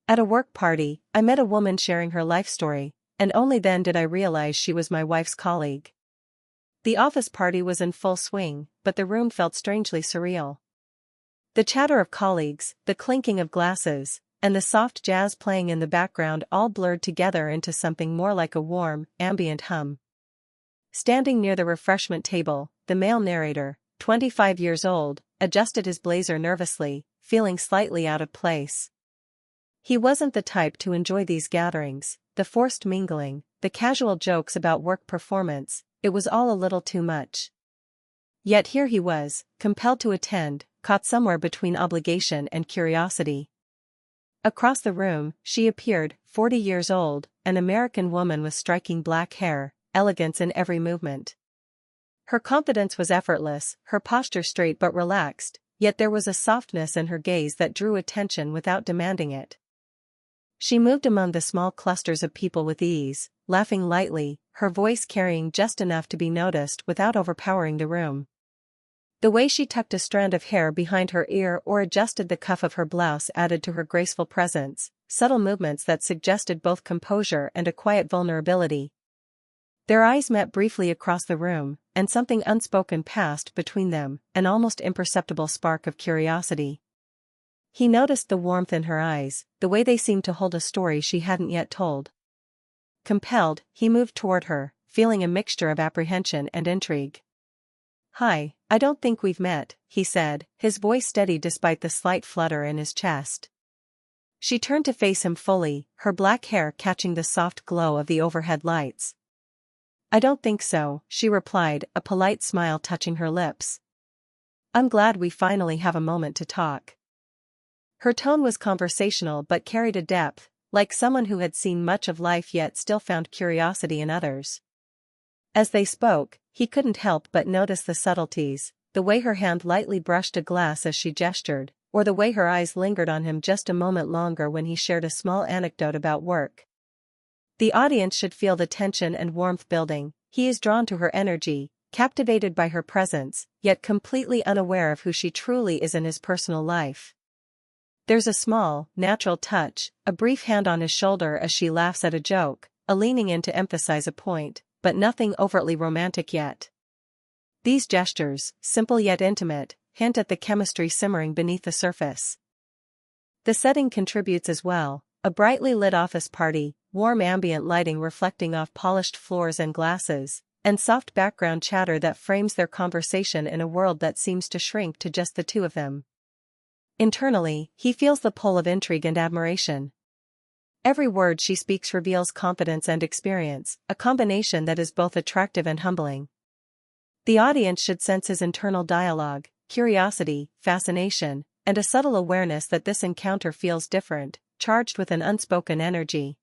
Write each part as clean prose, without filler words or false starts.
At a work party, I met a woman sharing her life story, and only then did I realize she was my wife's colleague. The office party was in full swing, but the room felt strangely surreal. The chatter of colleagues, the clinking of glasses, and the soft jazz playing in the background all blurred together into something more like a warm, ambient hum. Standing near the refreshment table, the male narrator, 25 years old, adjusted his blazer nervously, feeling slightly out of place. He wasn't the type to enjoy these gatherings, the forced mingling, the casual jokes about work performance. It was all a little too much. Yet here he was, compelled to attend, caught somewhere between obligation and curiosity. Across the room, she appeared, 40 years old, an American woman with striking black hair, elegance in every movement. Her confidence was effortless, her posture straight but relaxed, yet there was a softness in her gaze that drew attention without demanding it. She moved among the small clusters of people with ease, laughing lightly, her voice carrying just enough to be noticed without overpowering the room. The way she tucked a strand of hair behind her ear or adjusted the cuff of her blouse added to her graceful presence, subtle movements that suggested both composure and a quiet vulnerability. Their eyes met briefly across the room, and something unspoken passed between them, an almost imperceptible spark of curiosity. He noticed the warmth in her eyes, the way they seemed to hold a story she hadn't yet told. Compelled, he moved toward her, feeling a mixture of apprehension and intrigue. "Hi, I don't think we've met," he said, his voice steady despite the slight flutter in his chest. She turned to face him fully, her black hair catching the soft glow of the overhead lights. "I don't think so," she replied, a polite smile touching her lips. "I'm glad we finally have a moment to talk." Her tone was conversational but carried a depth, like someone who had seen much of life yet still found curiosity in others. As they spoke, he couldn't help but notice the subtleties, the way her hand lightly brushed a glass as she gestured, or the way her eyes lingered on him just a moment longer when he shared a small anecdote about work. The audience should feel the tension and warmth building. He is drawn to her energy, captivated by her presence, yet completely unaware of who she truly is in his personal life. There's a small, natural touch, a brief hand on his shoulder as she laughs at a joke, a leaning in to emphasize a point, but nothing overtly romantic yet. These gestures, simple yet intimate, hint at the chemistry simmering beneath the surface. The setting contributes as well, a brightly lit office party, warm ambient lighting reflecting off polished floors and glasses, and soft background chatter that frames their conversation in a world that seems to shrink to just the two of them. Internally, he feels the pull of intrigue and admiration. Every word she speaks reveals confidence and experience, a combination that is both attractive and humbling. The audience should sense his internal dialogue, curiosity, fascination, and a subtle awareness that this encounter feels different, charged with an unspoken energy.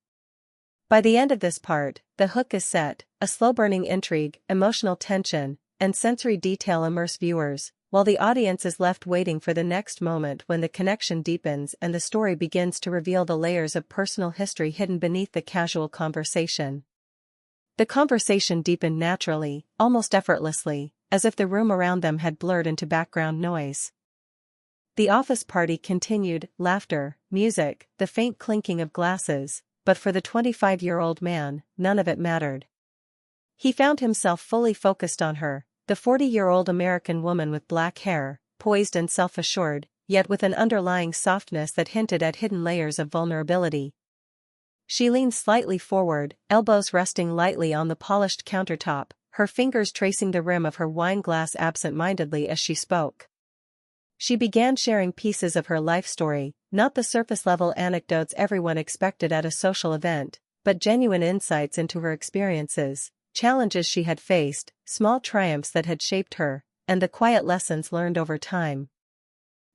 By the end of this part, the hook is set, a slow-burning intrigue, emotional tension, and sensory detail immerse viewers, while the audience is left waiting for the next moment when the connection deepens and the story begins to reveal the layers of personal history hidden beneath the casual conversation. The conversation deepened naturally, almost effortlessly, as if the room around them had blurred into background noise. The office party continued, laughter, music, the faint clinking of glasses, but for the 25-year-old man, none of it mattered. He found himself fully focused on her, the 40-year-old American woman with black hair, poised and self-assured, yet with an underlying softness that hinted at hidden layers of vulnerability. She leaned slightly forward, elbows resting lightly on the polished countertop, her fingers tracing the rim of her wine glass absent-mindedly as she spoke. She began sharing pieces of her life story, not the surface-level anecdotes everyone expected at a social event, but genuine insights into her experiences, challenges she had faced, small triumphs that had shaped her, and the quiet lessons learned over time.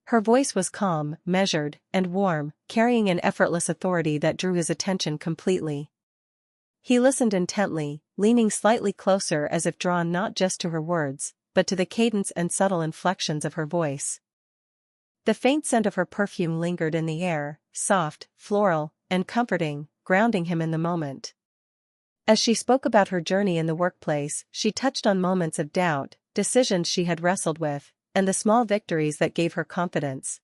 Her voice was calm, measured, and warm, carrying an effortless authority that drew his attention completely. He listened intently, leaning slightly closer as if drawn not just to her words, but to the cadence and subtle inflections of her voice. The faint scent of her perfume lingered in the air, soft, floral, and comforting, grounding him in the moment. As she spoke about her journey in the workplace, she touched on moments of doubt, decisions she had wrestled with, and the small victories that gave her confidence.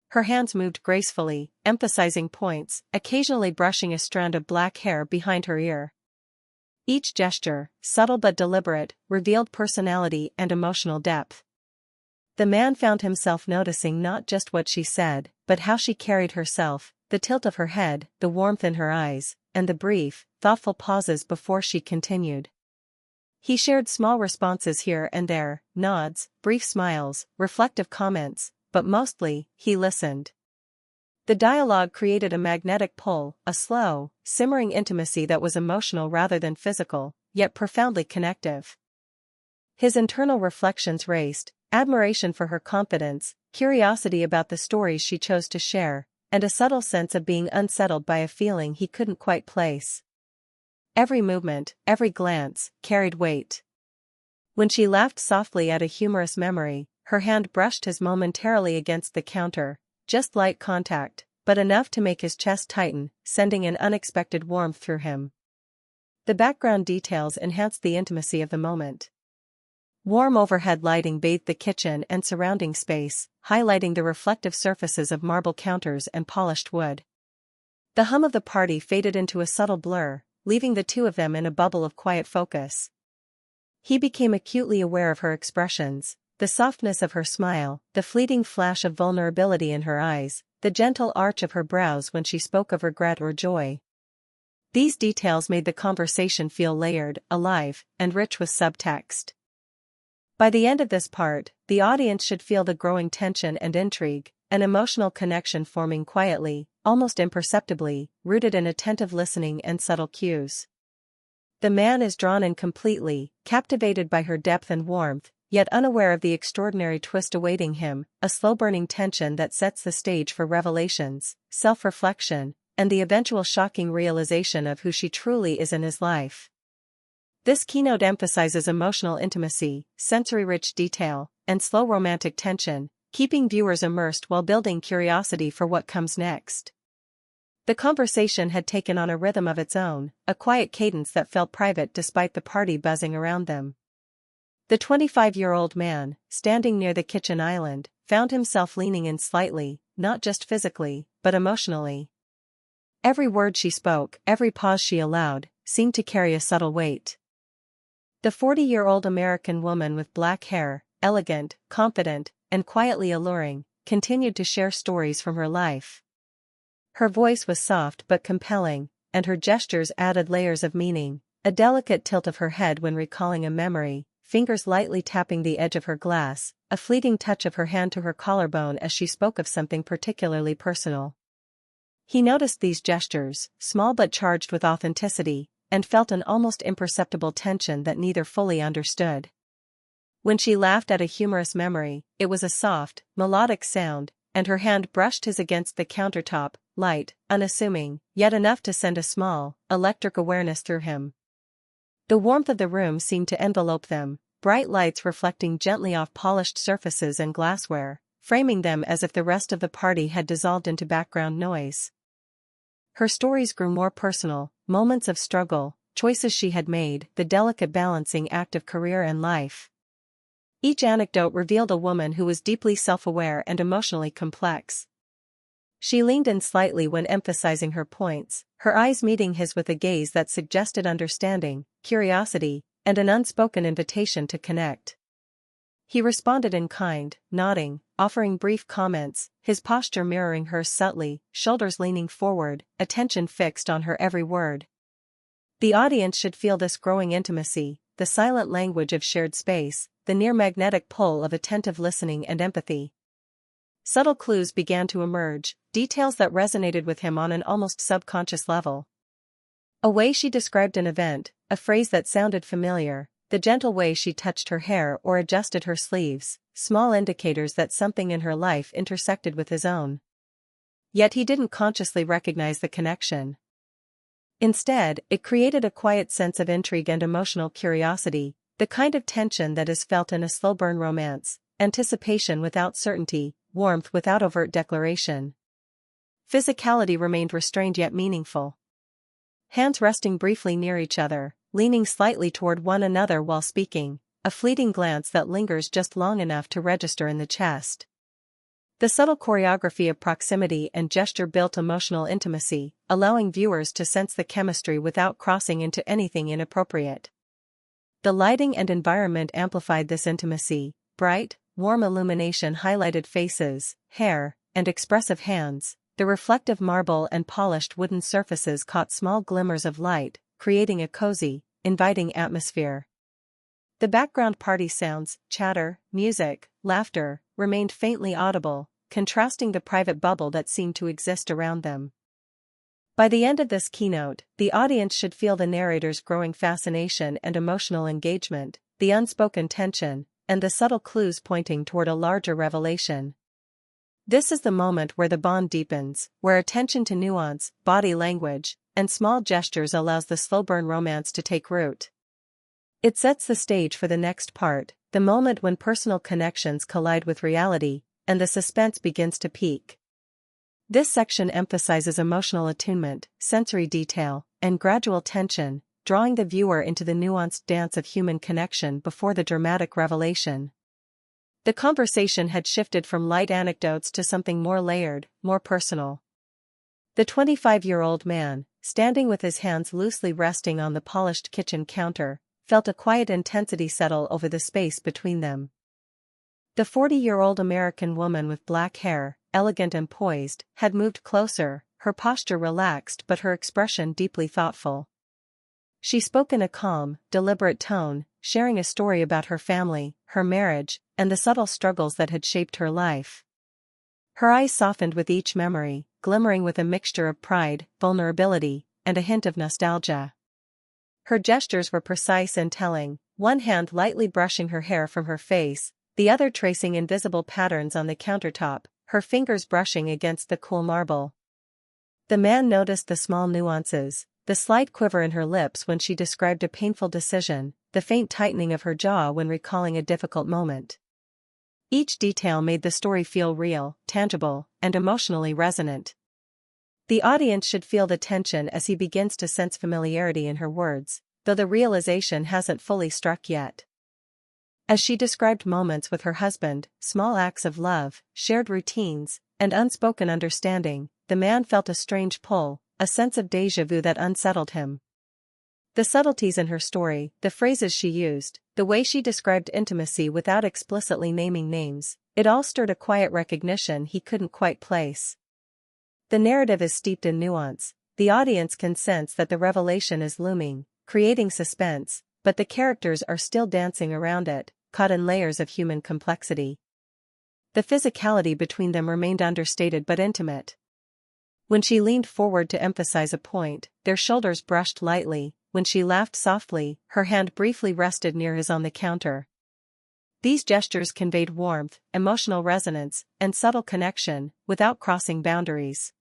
Her hands moved gracefully, emphasizing points, occasionally brushing a strand of black hair behind her ear. Each gesture, subtle but deliberate, revealed personality and emotional depth. The man found himself noticing not just what she said, but how she carried herself, the tilt of her head, the warmth in her eyes, and the brief, thoughtful pauses before she continued. He shared small responses here and there, nods, brief smiles, reflective comments, but mostly, he listened. The dialogue created a magnetic pull, a slow, simmering intimacy that was emotional rather than physical, yet profoundly connective. His internal reflections raced, admiration for her confidence, curiosity about the stories she chose to share, and a subtle sense of being unsettled by a feeling he couldn't quite place. Every movement, every glance, carried weight. When she laughed softly at a humorous memory, her hand brushed his momentarily against the counter, just light contact, but enough to make his chest tighten, sending an unexpected warmth through him. The background details enhanced the intimacy of the moment. Warm overhead lighting bathed the kitchen and surrounding space, highlighting the reflective surfaces of marble counters and polished wood. The hum of the party faded into a subtle blur, leaving the two of them in a bubble of quiet focus. He became acutely aware of her expressions, the softness of her smile, the fleeting flash of vulnerability in her eyes, the gentle arch of her brows when she spoke of regret or joy. These details made the conversation feel layered, alive, and rich with subtext. By the end of this part, the audience should feel the growing tension and intrigue, an emotional connection forming quietly, almost imperceptibly, rooted in attentive listening and subtle cues. The man is drawn in completely, captivated by her depth and warmth, yet unaware of the extraordinary twist awaiting him, a slow-burning tension that sets the stage for revelations, self-reflection, and the eventual shocking realization of who she truly is in his life. This keynote emphasizes emotional intimacy, sensory-rich detail, and slow romantic tension, keeping viewers immersed while building curiosity for what comes next. The conversation had taken on a rhythm of its own, a quiet cadence that felt private despite the party buzzing around them. The 25-year-old man, standing near the kitchen island, found himself leaning in slightly, not just physically, but emotionally. Every word she spoke, every pause she allowed, seemed to carry a subtle weight. The 40-year-old American woman with black hair, elegant, confident, and quietly alluring, continued to share stories from her life. Her voice was soft but compelling, and her gestures added layers of meaning, a delicate tilt of her head when recalling a memory, fingers lightly tapping the edge of her glass, a fleeting touch of her hand to her collarbone as she spoke of something particularly personal. He noticed these gestures, small but charged with authenticity, and felt an almost imperceptible tension that neither fully understood. When she laughed at a humorous memory, it was a soft, melodic sound, and her hand brushed his against the countertop, light, unassuming, yet enough to send a small, electric awareness through him. The warmth of the room seemed to envelope them, bright lights reflecting gently off polished surfaces and glassware, framing them as if the rest of the party had dissolved into background noise. Her stories grew more personal, moments of struggle, choices she had made, the delicate balancing act of career and life. Each anecdote revealed a woman who was deeply self-aware and emotionally complex. She leaned in slightly when emphasizing her points, her eyes meeting his with a gaze that suggested understanding, curiosity, and an unspoken invitation to connect. He responded in kind, nodding, offering brief comments, his posture mirroring hers subtly, shoulders leaning forward, attention fixed on her every word. The audience should feel this growing intimacy, the silent language of shared space, the near-magnetic pull of attentive listening and empathy. Subtle clues began to emerge, details that resonated with him on an almost subconscious level. A way she described an event, a phrase that sounded familiar, the gentle way she touched her hair or adjusted her sleeves, small indicators that something in her life intersected with his own. Yet he didn't consciously recognize the connection. Instead, it created a quiet sense of intrigue and emotional curiosity, the kind of tension that is felt in a slow-burn romance, anticipation without certainty, warmth without overt declaration. Physicality remained restrained yet meaningful. Hands resting briefly near each other, leaning slightly toward one another while speaking, a fleeting glance that lingers just long enough to register in the chest. The subtle choreography of proximity and gesture built emotional intimacy, allowing viewers to sense the chemistry without crossing into anything inappropriate. The lighting and environment amplified this intimacy. Bright, warm illumination highlighted faces, hair, and expressive hands. The reflective marble and polished wooden surfaces caught small glimmers of light, creating a cozy, inviting atmosphere. The background party sounds, chatter, music, laughter, remained faintly audible, contrasting the private bubble that seemed to exist around them. By the end of this keynote, the audience should feel the narrator's growing fascination and emotional engagement, the unspoken tension, and the subtle clues pointing toward a larger revelation. This is the moment where the bond deepens, where attention to nuance, body language, and small gestures allows the slow-burn romance to take root. It sets the stage for the next part, the moment when personal connections collide with reality, and the suspense begins to peak. This section emphasizes emotional attunement, sensory detail, and gradual tension, drawing the viewer into the nuanced dance of human connection before the dramatic revelation. The conversation had shifted from light anecdotes to something more layered, more personal. The 25-year-old man, standing with his hands loosely resting on the polished kitchen counter, felt a quiet intensity settle over the space between them. The 40-year-old American woman with black hair, elegant and poised, had moved closer, her posture relaxed but her expression deeply thoughtful. She spoke in a calm, deliberate tone, sharing a story about her family, her marriage, and the subtle struggles that had shaped her life. Her eyes softened with each memory, glimmering with a mixture of pride, vulnerability, and a hint of nostalgia. Her gestures were precise and telling, one hand lightly brushing her hair from her face, the other tracing invisible patterns on the countertop, her fingers brushing against the cool marble. The man noticed the small nuances, the slight quiver in her lips when she described a painful decision, the faint tightening of her jaw when recalling a difficult moment. Each detail made the story feel real, tangible, and emotionally resonant. The audience should feel the tension as he begins to sense familiarity in her words, though the realization hasn't fully struck yet. As she described moments with her husband, small acts of love, shared routines, and unspoken understanding, the man felt a strange pull, a sense of déjà vu that unsettled him. The subtleties in her story, the phrases she used, the way she described intimacy without explicitly naming names, it all stirred a quiet recognition he couldn't quite place. The narrative is steeped in nuance, the audience can sense that the revelation is looming, creating suspense, but the characters are still dancing around it, caught in layers of human complexity. The physicality between them remained understated but intimate. When she leaned forward to emphasize a point, their shoulders brushed lightly. When she laughed softly, her hand briefly rested near his on the counter. These gestures conveyed warmth, emotional resonance, and subtle connection, without crossing boundaries.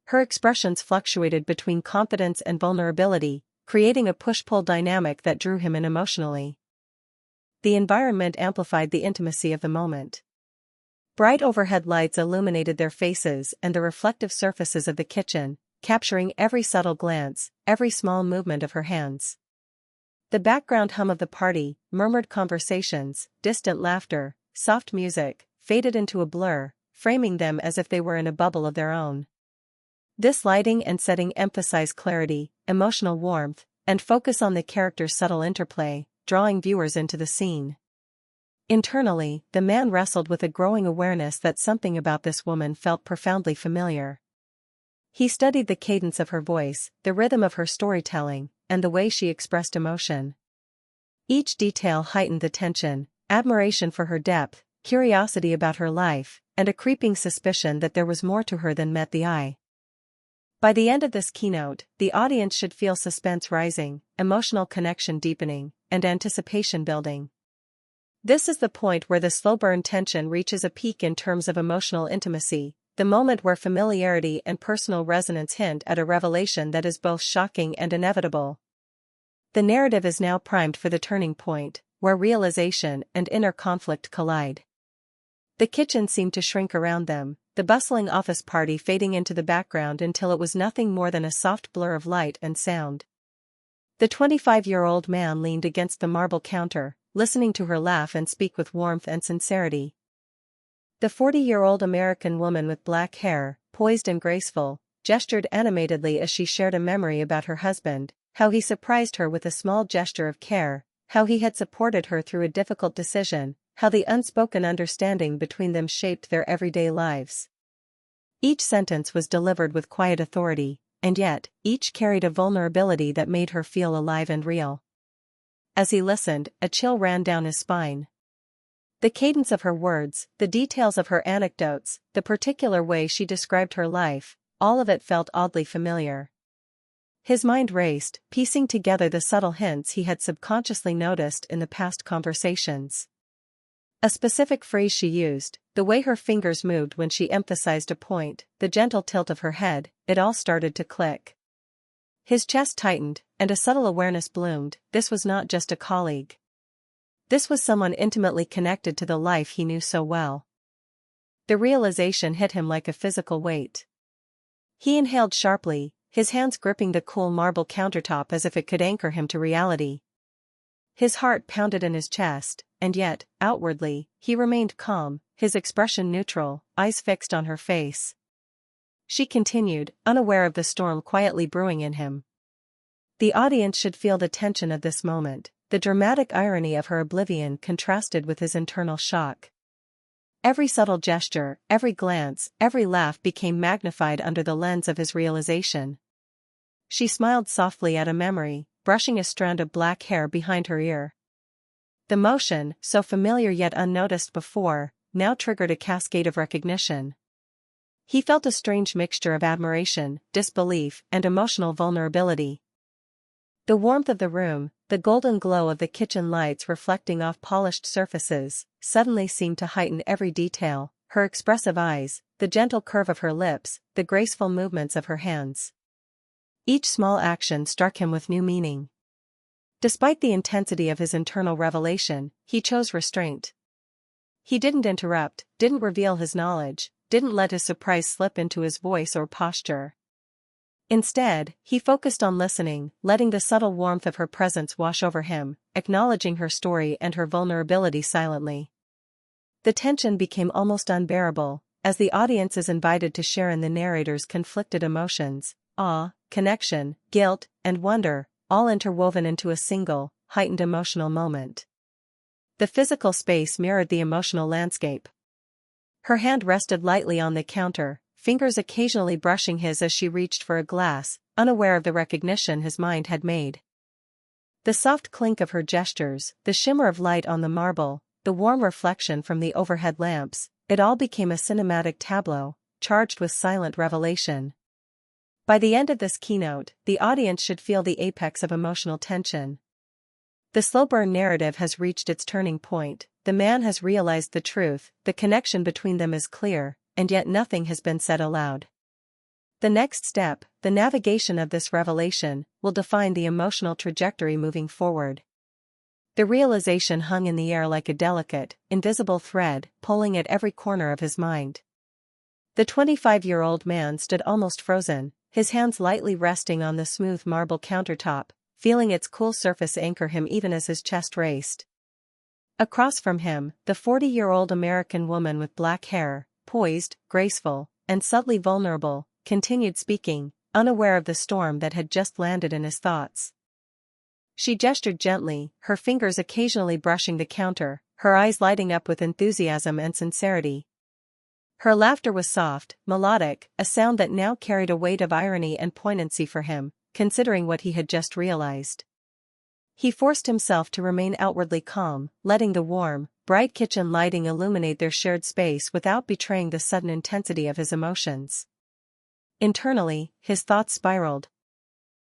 Her expressions fluctuated between confidence and vulnerability, creating a push-pull dynamic that drew him in emotionally. The environment amplified the intimacy of the moment. Bright overhead lights illuminated their faces and the reflective surfaces of the kitchen, capturing every subtle glance, every small movement of her hands. The background hum of the party, murmured conversations, distant laughter, soft music, faded into a blur, framing them as if they were in a bubble of their own. This lighting and setting emphasized clarity, emotional warmth, and focus on the characters' subtle interplay, drawing viewers into the scene. Internally, the man wrestled with a growing awareness that something about this woman felt profoundly familiar. He studied the cadence of her voice, the rhythm of her storytelling, and the way she expressed emotion. Each detail heightened the tension, admiration for her depth, curiosity about her life, and a creeping suspicion that there was more to her than met the eye. By the end of this keynote, the audience should feel suspense rising, emotional connection deepening, and anticipation building. This is the point where the slow-burn tension reaches a peak in terms of emotional intimacy, the moment where familiarity and personal resonance hint at a revelation that is both shocking and inevitable. The narrative is now primed for the turning point, where realization and inner conflict collide. The kitchen seemed to shrink around them, the bustling office party fading into the background until it was nothing more than a soft blur of light and sound. The 25-year-old man leaned against the marble counter, listening to her laugh and speak with warmth and sincerity. The 40-year-old American woman with black hair, poised and graceful, gestured animatedly as she shared a memory about her husband, how he surprised her with a small gesture of care, how he had supported her through a difficult decision, how the unspoken understanding between them shaped their everyday lives. Each sentence was delivered with quiet authority, and yet, each carried a vulnerability that made her feel alive and real. As he listened, a chill ran down his spine. The cadence of her words, the details of her anecdotes, the particular way she described her life, all of it felt oddly familiar. His mind raced, piecing together the subtle hints he had subconsciously noticed in the past conversations. A specific phrase she used, the way her fingers moved when she emphasized a point, the gentle tilt of her head, it all started to click. His chest tightened, and a subtle awareness bloomed. This was not just a colleague. This was someone intimately connected to the life he knew so well. The realization hit him like a physical weight. He inhaled sharply, his hands gripping the cool marble countertop as if it could anchor him to reality. His heart pounded in his chest, and yet, outwardly, he remained calm, his expression neutral, eyes fixed on her face. She continued, unaware of the storm quietly brewing in him. The audience should feel the tension of this moment. The dramatic irony of her oblivion contrasted with his internal shock. Every subtle gesture, every glance, every laugh became magnified under the lens of his realization. She smiled softly at a memory, brushing a strand of black hair behind her ear. The motion, so familiar yet unnoticed before, now triggered a cascade of recognition. He felt a strange mixture of admiration, disbelief, and emotional vulnerability. The warmth of the room, the golden glow of the kitchen lights reflecting off polished surfaces, suddenly seemed to heighten every detail, her expressive eyes, the gentle curve of her lips, the graceful movements of her hands. Each small action struck him with new meaning. Despite the intensity of his internal revelation, he chose restraint. He didn't interrupt, didn't reveal his knowledge, didn't let his surprise slip into his voice or posture. Instead, he focused on listening, letting the subtle warmth of her presence wash over him, acknowledging her story and her vulnerability silently. The tension became almost unbearable, as the audience is invited to share in the narrator's conflicted emotions, awe, connection, guilt, and wonder, all interwoven into a single, heightened emotional moment. The physical space mirrored the emotional landscape. Her hand rested lightly on the counter, fingers occasionally brushing his as she reached for a glass, unaware of the recognition his mind had made. The soft clink of her gestures, the shimmer of light on the marble, the warm reflection from the overhead lamps, it all became a cinematic tableau, charged with silent revelation. By the end of this keynote, the audience should feel the apex of emotional tension. The slow burn narrative has reached its turning point, the man has realized the truth, the connection between them is clear, and yet nothing has been said aloud. The next step, the navigation of this revelation, will define the emotional trajectory moving forward. The realization hung in the air like a delicate, invisible thread, pulling at every corner of his mind. The 25-year-old man stood almost frozen, his hands lightly resting on the smooth marble countertop, feeling its cool surface anchor him even as his chest raced. Across from him, the 40-year-old American woman with black hair, poised, graceful, and subtly vulnerable, continued speaking, unaware of the storm that had just landed in his thoughts. She gestured gently, her fingers occasionally brushing the counter, her eyes lighting up with enthusiasm and sincerity. Her laughter was soft, melodic, a sound that now carried a weight of irony and poignancy for him, considering what he had just realized. He forced himself to remain outwardly calm, letting the warm, bright kitchen lighting illuminate their shared space without betraying the sudden intensity of his emotions. Internally, his thoughts spiraled.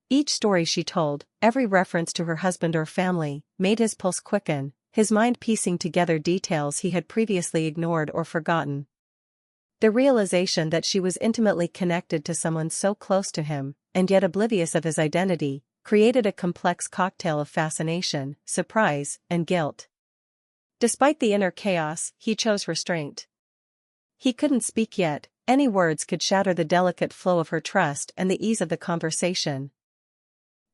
Each story she told, every reference to her husband or family, made his pulse quicken, his mind piecing together details he had previously ignored or forgotten. The realization that she was intimately connected to someone so close to him, and yet oblivious of his identity, created a complex cocktail of fascination, surprise, and guilt. Despite the inner chaos, he chose restraint. He couldn't speak yet, any words could shatter the delicate flow of her trust and the ease of the conversation.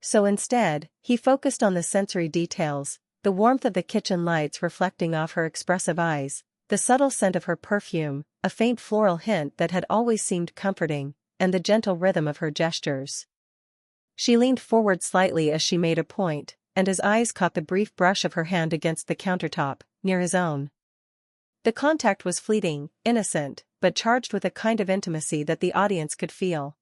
So instead, he focused on the sensory details, the warmth of the kitchen lights reflecting off her expressive eyes, the subtle scent of her perfume, a faint floral hint that had always seemed comforting, and the gentle rhythm of her gestures. She leaned forward slightly as she made a point, and his eyes caught the brief brush of her hand against the countertop, near his own. The contact was fleeting, innocent, but charged with a kind of intimacy that the audience could feel.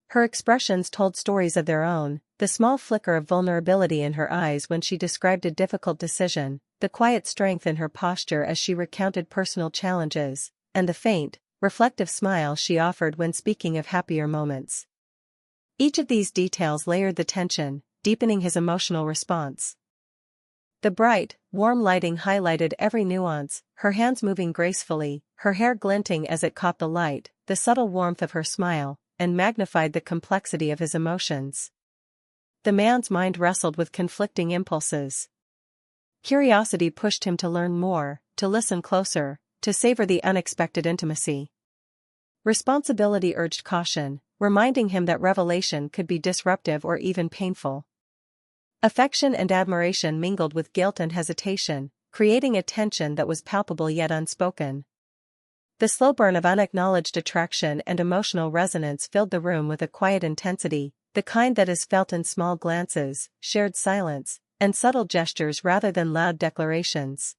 Her expressions told stories of their own, the small flicker of vulnerability in her eyes when she described a difficult decision, the quiet strength in her posture as she recounted personal challenges, and the faint, reflective smile she offered when speaking of happier moments. Each of these details layered the tension, deepening his emotional response. The bright, warm lighting highlighted every nuance, her hands moving gracefully, her hair glinting as it caught the light, the subtle warmth of her smile, and magnified the complexity of his emotions. The man's mind wrestled with conflicting impulses. Curiosity pushed him to learn more, to listen closer, to savor the unexpected intimacy. Responsibility urged caution, reminding him that revelation could be disruptive or even painful. Affection and admiration mingled with guilt and hesitation, creating a tension that was palpable yet unspoken. The slow burn of unacknowledged attraction and emotional resonance filled the room with a quiet intensity, the kind that is felt in small glances, shared silence, and subtle gestures rather than loud declarations.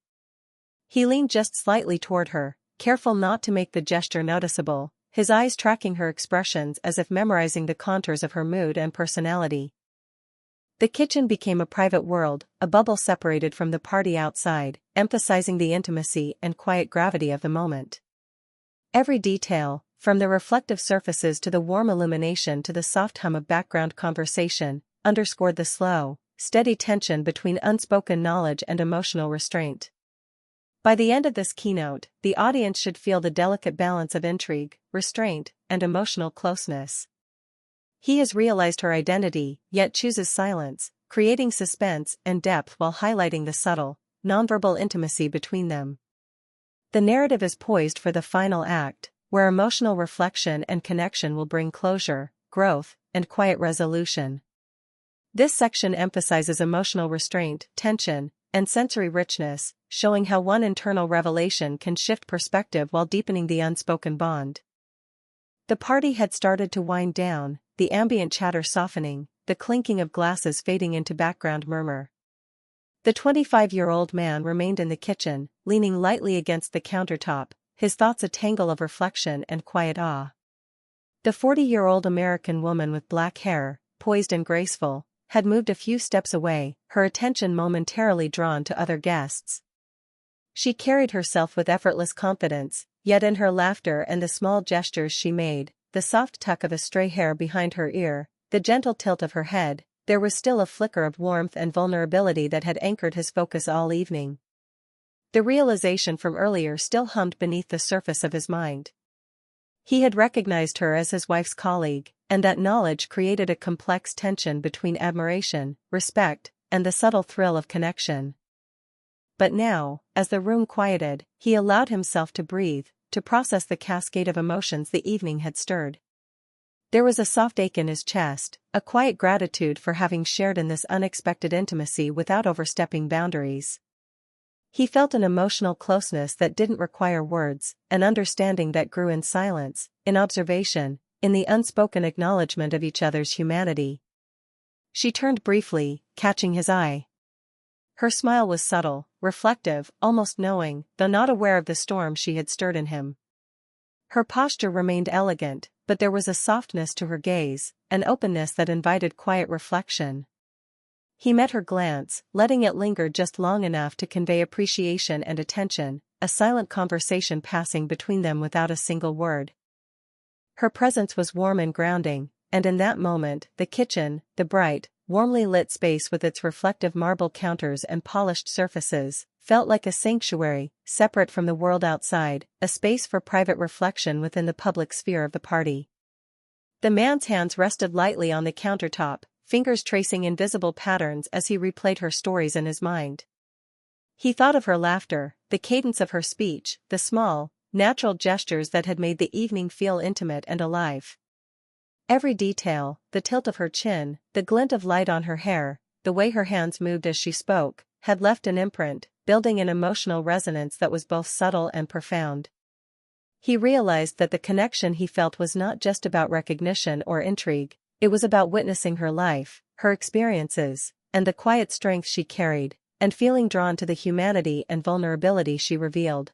He leaned just slightly toward her, careful not to make the gesture noticeable, his eyes tracking her expressions as if memorizing the contours of her mood and personality. The kitchen became a private world, a bubble separated from the party outside, emphasizing the intimacy and quiet gravity of the moment. Every detail, from the reflective surfaces to the warm illumination to the soft hum of background conversation, underscored the slow, steady tension between unspoken knowledge and emotional restraint. By the end of this keynote, the audience should feel the delicate balance of intrigue, restraint, and emotional closeness. He has realized her identity, yet chooses silence, creating suspense and depth while highlighting the subtle, nonverbal intimacy between them. The narrative is poised for the final act, where emotional reflection and connection will bring closure, growth, and quiet resolution. This section emphasizes emotional restraint, tension, and sensory richness, showing how one internal revelation can shift perspective while deepening the unspoken bond. The party had started to wind down, the ambient chatter softening, the clinking of glasses fading into background murmur. The 25-year-old man remained in the kitchen, leaning lightly against the countertop, his thoughts a tangle of reflection and quiet awe. The 40-year-old American woman with black hair, poised and graceful, had moved a few steps away, her attention momentarily drawn to other guests. She carried herself with effortless confidence, yet in her laughter and the small gestures she made, the soft tuck of a stray hair behind her ear, the gentle tilt of her head, there was still a flicker of warmth and vulnerability that had anchored his focus all evening. The realization from earlier still hummed beneath the surface of his mind. He had recognized her as his wife's colleague, and that knowledge created a complex tension between admiration, respect, and the subtle thrill of connection. But now, as the room quieted, he allowed himself to breathe, to process the cascade of emotions the evening had stirred. There was a soft ache in his chest, a quiet gratitude for having shared in this unexpected intimacy without overstepping boundaries. He felt an emotional closeness that didn't require words, an understanding that grew in silence, in observation, in the unspoken acknowledgement of each other's humanity. She turned briefly, catching his eye. Her smile was subtle, reflective, almost knowing, though not aware of the storm she had stirred in him. Her posture remained elegant, but there was a softness to her gaze, an openness that invited quiet reflection. He met her glance, letting it linger just long enough to convey appreciation and attention, a silent conversation passing between them without a single word. Her presence was warm and grounding, and in that moment, the kitchen, the bright, warmly lit space with its reflective marble counters and polished surfaces, felt like a sanctuary, separate from the world outside, a space for private reflection within the public sphere of the party. The man's hands rested lightly on the countertop, fingers tracing invisible patterns as he replayed her stories in his mind. He thought of her laughter, the cadence of her speech, the small, natural gestures that had made the evening feel intimate and alive. Every detail, the tilt of her chin, the glint of light on her hair, the way her hands moved as she spoke, had left an imprint, building an emotional resonance that was both subtle and profound. He realized that the connection he felt was not just about recognition or intrigue, it was about witnessing her life, her experiences, and the quiet strength she carried, and feeling drawn to the humanity and vulnerability she revealed.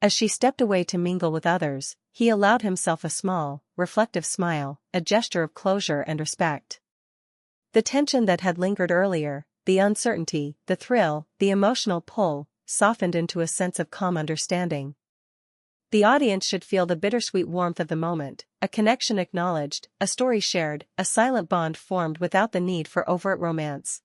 As she stepped away to mingle with others, he allowed himself a small, reflective smile, a gesture of closure and respect. The tension that had lingered earlier, the uncertainty, the thrill, the emotional pull, softened into a sense of calm understanding. The audience should feel the bittersweet warmth of the moment, a connection acknowledged, a story shared, a silent bond formed without the need for overt romance.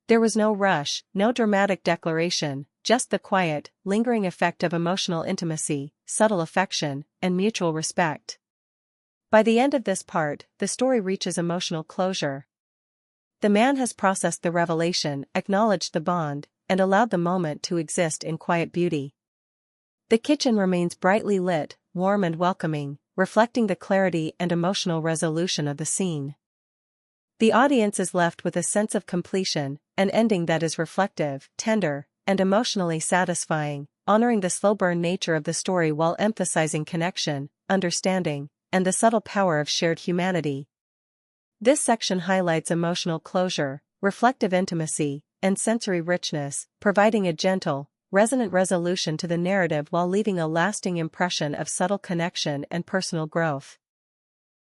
There was no rush, no dramatic declaration, just the quiet, lingering effect of emotional intimacy, subtle affection, and mutual respect. By the end of this part, the story reaches emotional closure. The man has processed the revelation, acknowledged the bond, and allowed the moment to exist in quiet beauty. The kitchen remains brightly lit, warm and welcoming, reflecting the clarity and emotional resolution of the scene. The audience is left with a sense of completion, an ending that is reflective, tender, and emotionally satisfying, honoring the slow-burn nature of the story while emphasizing connection, understanding, and the subtle power of shared humanity. This section highlights emotional closure, reflective intimacy, and sensory richness, providing a gentle, resonant resolution to the narrative while leaving a lasting impression of subtle connection and personal growth.